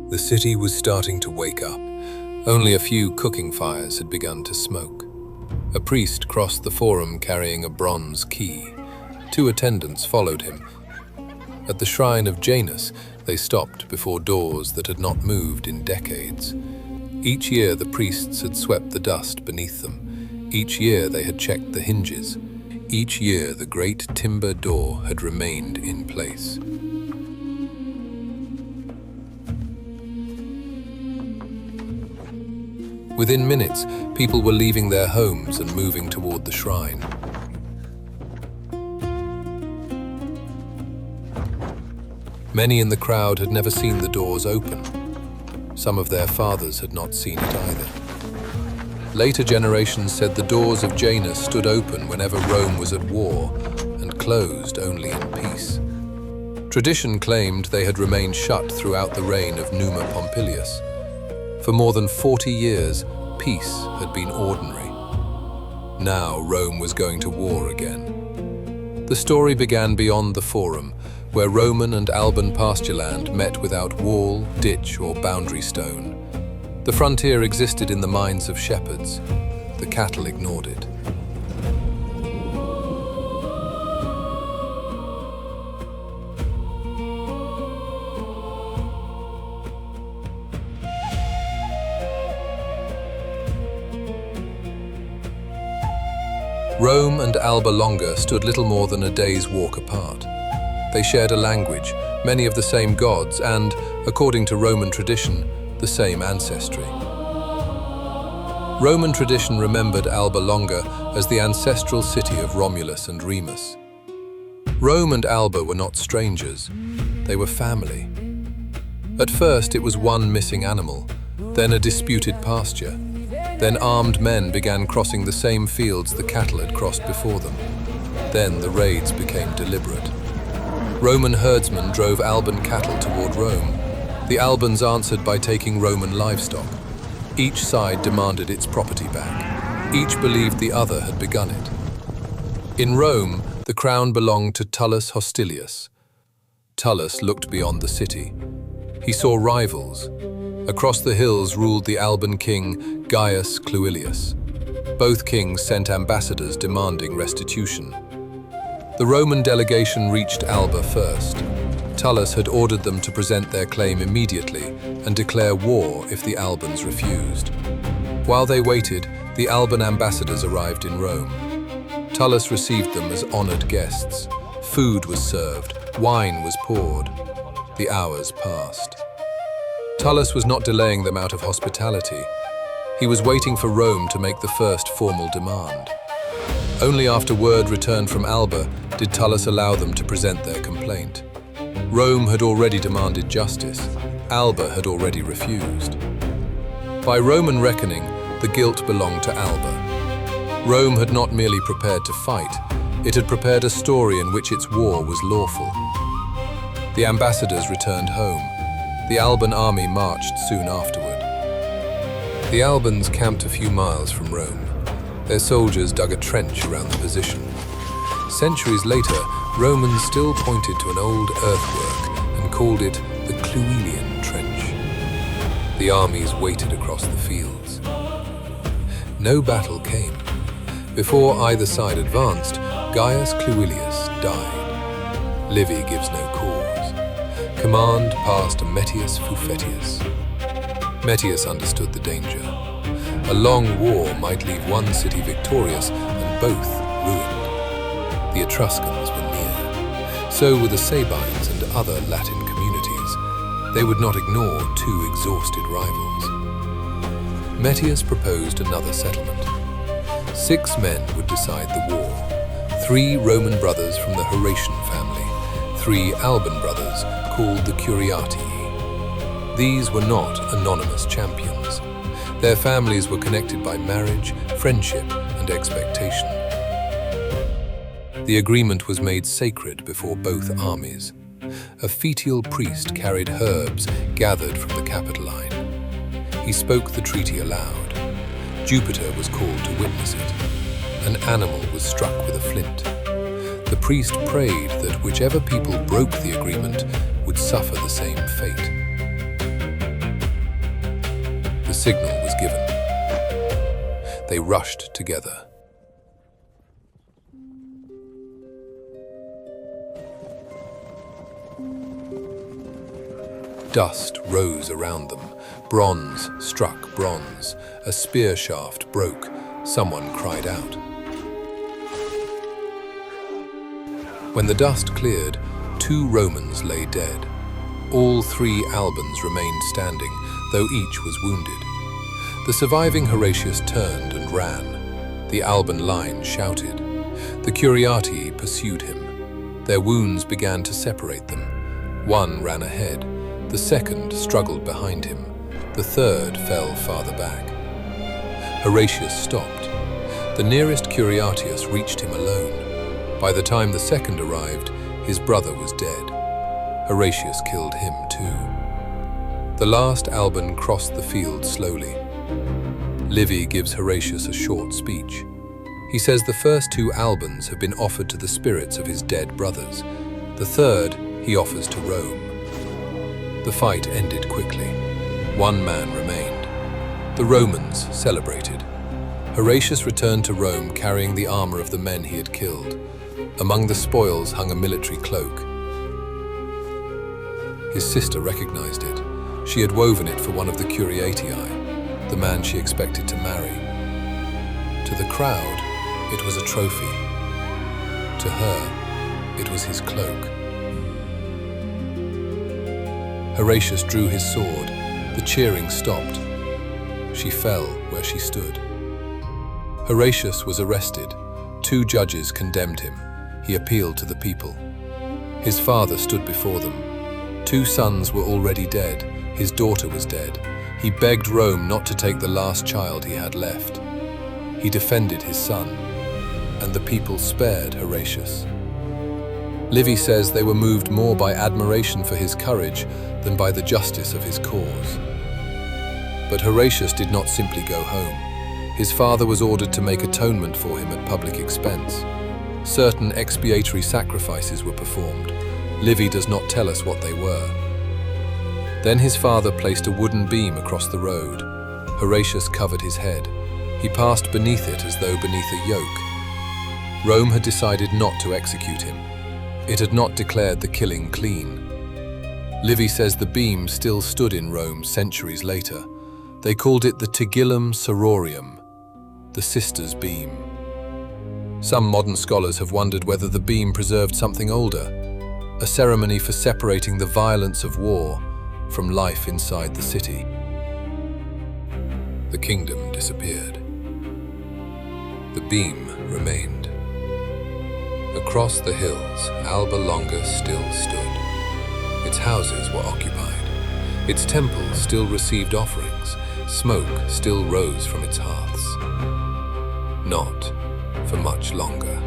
The city was starting to wake up. Only a few cooking fires had begun to smoke. A priest crossed the forum carrying a bronze key. 2 attendants followed him. At the shrine of Janus, they stopped before doors that had not moved in decades. Each year the priests had swept the dust beneath them. Each year they had checked the hinges. Each year the great timber door had remained in place. Within minutes, people were leaving their homes and moving toward the shrine. Many in the crowd had never seen the doors open. Some of their fathers had not seen it either. Later generations said the doors of Janus stood open whenever Rome was at war and closed only in peace. Tradition claimed they had remained shut throughout the reign of Numa Pompilius. For more than 40 years, peace had been ordinary. Now Rome was going to war again. The story began beyond the Forum, where Roman and Alban pastureland met without wall, ditch, or boundary stone. The frontier existed in the minds of shepherds. The cattle ignored it. Rome and Alba Longa stood little more than a day's walk apart. They shared a language, many of the same gods, and, according to Roman tradition, the same ancestry. Roman tradition remembered Alba Longa as the ancestral city of Romulus and Remus. Rome and Alba were not strangers, they were family. At first it was one missing animal, then a disputed pasture. Then armed men began crossing the same fields the cattle had crossed before them. Then the raids became deliberate. Roman herdsmen drove Alban cattle toward Rome. The Albans answered by taking Roman livestock. Each side demanded its property back. Each believed the other had begun it. In Rome, the crown belonged to Tullus Hostilius. Tullus looked beyond the city. He saw rivals. Across the hills ruled the Alban king Gaius Cluilius. Both kings sent ambassadors demanding restitution. The Roman delegation reached Alba first. Tullus had ordered them to present their claim immediately and declare war if the Albans refused. While they waited, the Alban ambassadors arrived in Rome. Tullus received them as honored guests. Food was served, wine was poured. The hours passed. Tullus was not delaying them out of hospitality. He was waiting for Rome to make the first formal demand. Only after word returned from Alba did Tullus allow them to present their complaint. Rome had already demanded justice. Alba had already refused. By Roman reckoning, the guilt belonged to Alba. Rome had not merely prepared to fight, it had prepared a story in which its war was lawful. The ambassadors returned home. The Alban army marched soon afterward. The Albans camped a few miles from Rome. Their soldiers dug a trench around the position. Centuries later, Romans still pointed to an old earthwork and called it the Cluilian Trench. The armies waited across the fields. No battle came. Before either side advanced, Gaius Cluilius died. Livy gives no cause. Command passed to Metius Fufetius. Metius understood the danger. A long war might leave one city victorious and both ruined. The Etruscans were near. So were the Sabines and other Latin communities. They would not ignore 2 exhausted rivals. Metius proposed another settlement. 6 men would decide the war. 3 Roman brothers from the Horatian family, 3 Alban brothers called the Curiatii. These were not anonymous champions. Their families were connected by marriage, friendship, and expectation. The agreement was made sacred before both armies. A fetial priest carried herbs gathered from the Capitoline. He spoke the treaty aloud. Jupiter was called to witness it. An animal was struck with a flint. The priest prayed that whichever people broke the agreement would suffer the same fate. signal was given. They rushed together. Dust rose around them. Bronze struck bronze. A spear shaft broke. Someone cried out. When the dust cleared, 2 Romans lay dead. All 3 Albans remained standing, though each was wounded. The surviving Horatius turned and ran. The Alban line shouted. The Curiatii pursued him. Their wounds began to separate them. One ran ahead. The second struggled behind him. The third fell farther back. Horatius stopped. The nearest Curiatius reached him alone. By the time the second arrived, his brother was dead. Horatius killed him too. The last Alban crossed the field slowly. Livy gives Horatius a short speech. He says the first 2 Albans have been offered to the spirits of his dead brothers. The third he offers to Rome. The fight ended quickly. 1 man remained. The Romans celebrated. Horatius returned to Rome carrying the armor of the men he had killed. Among the spoils hung a military cloak. His sister recognized it. She had woven it for one of the Curiatii, the man she expected to marry. To the crowd, it was a trophy. To her, it was his cloak. Horatius drew his sword. The cheering stopped. She fell where she stood. Horatius was arrested. 2 judges condemned him. He appealed to the people. His father stood before them. 2 sons were already dead. His daughter was dead. He begged Rome not to take the last child he had left. He defended his son, and the people spared Horatius. Livy says they were moved more by admiration for his courage than by the justice of his cause. But Horatius did not simply go home. His father was ordered to make atonement for him at public expense. Certain expiatory sacrifices were performed. Livy does not tell us what they were. Then his father placed a wooden beam across the road. Horatius covered his head. He passed beneath it as though beneath a yoke. Rome had decided not to execute him. It had not declared the killing clean. Livy says the beam still stood in Rome centuries later. They called it the Tigillum Sororium, the sister's beam. Some modern scholars have wondered whether the beam preserved something older, a ceremony for separating the violence of war from life inside the city. The kingdom disappeared. The beam remained. Across the hills, Alba Longa still stood. Its houses were occupied. Its temples still received offerings. Smoke still rose from its hearths. Not for much longer.